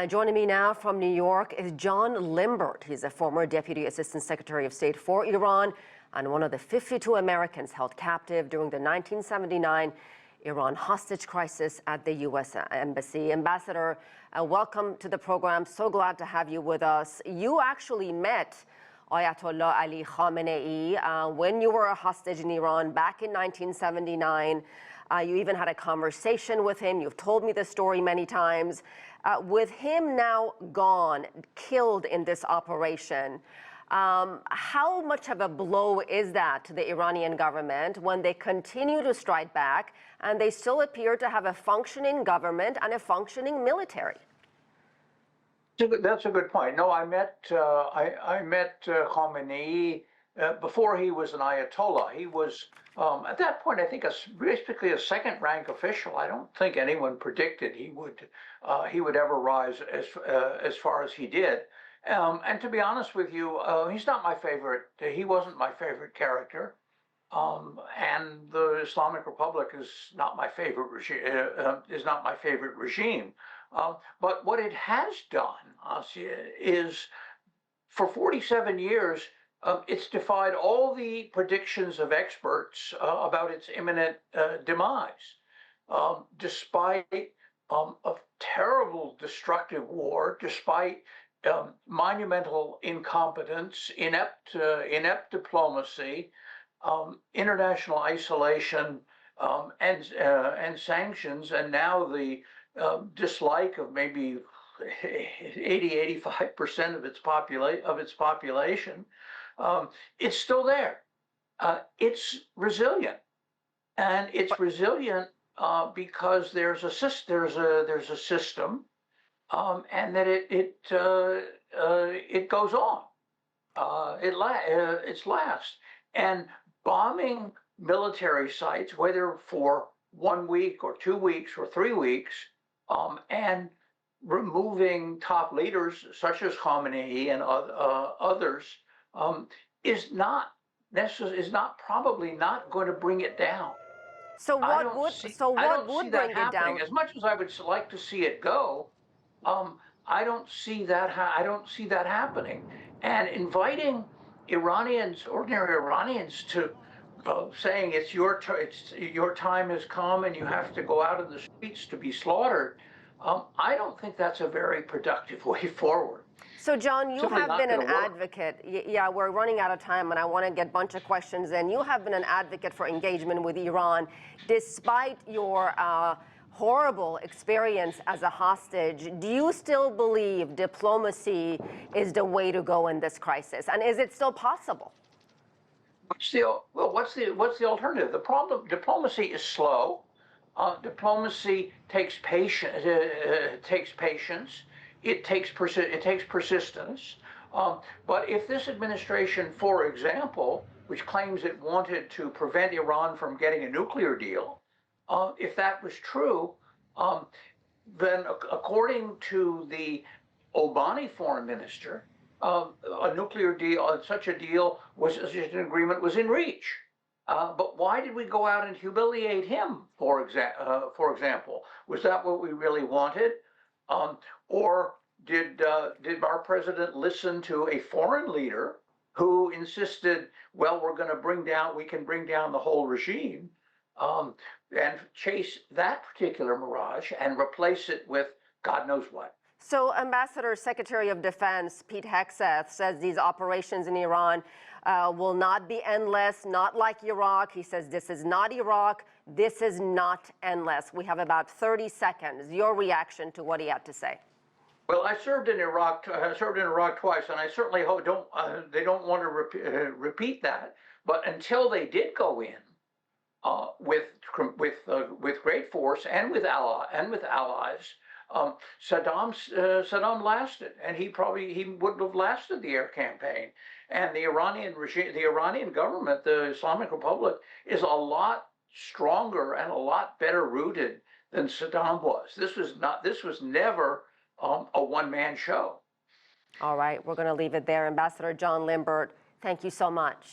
Joining me now from New York is John Limbert. He's a former Deputy Assistant Secretary of State for Iran and one of the 52 Americans held captive during the 1979 Iran hostage crisis at the U.S. Embassy. Ambassador, welcome to the program. So glad to have you with us. You actually met Ayatollah Ali Khamenei when you were a hostage in Iran back in 1979. You even had a conversation with him. You've told me the story many times. With him now gone, killed in this operation, how much of a blow is that to the Iranian government when they continue to strike back and they still appear to have a functioning government and a functioning military? That's a good point. No, I met Khamenei before he was an Ayatollah. He was at that point, I think, basically a second-rank official. I don't think anyone predicted he would ever rise as far as he did. And to be honest with you, he's not my favorite. He wasn't my favorite character. And the Islamic Republic is not my favorite regime. But what it has done, Asieh, is for 47 years, it's defied all the predictions of experts about its imminent demise. Despite a terrible destructive war, despite monumental incompetence, inept diplomacy, international isolation, and sanctions, and now the dislike of maybe 80–85% of its population, it's still there. It's resilient, and it's resilient because there's a system, and that it goes on. It's last. And bombing military sites, whether for 1 week or 2 weeks or 3 weeks, and removing top leaders such as Khamenei and others, is probably not going to bring it down. So what would bring it down? As much as I would like to see it go, I don't see that happening. And inviting ordinary Iranians, to saying it's your time has come and you have to go out in the streets to be slaughtered, I don't think that's a very productive way forward. So, John, you have been an advocate. Yeah, we're running out of time, and I want to get a bunch of questions in. You have been an advocate for engagement with Iran, despite your horrible experience as a hostage. Do you still believe diplomacy is the way to go in this crisis, and is it still possible? What's the alternative? The problem: diplomacy is slow. Diplomacy takes patience. It takes persistence. But if this administration, for example, which claims it wanted to prevent Iran from getting a nuclear deal, if that was true, then according to the Albani foreign minister, a nuclear deal, such an agreement was in reach. But why did we go out and humiliate him, for example? Was that what we really wanted? Or did our president listen to a foreign leader who insisted, well, we can bring down the whole regime, and chase that particular mirage and replace it with God knows what? So, Ambassador, Secretary of Defense Pete Hegseth says these operations in Iran will not be endless, not like Iraq. He says this is not Iraq, this is not endless. We have about 30 seconds. Your reaction to what he had to say? Well, I served in Iraq twice, and I certainly hope they don't want to repeat that. But until they did go in with great force and with allies, Saddam lasted, and he wouldn't have lasted the air campaign. And the Iranian regime, the Iranian government, the Islamic Republic, is a lot stronger and a lot better rooted than Saddam was. This was never a one-man show. All right, we're going to leave it there. Ambassador John Limbert, thank you so much.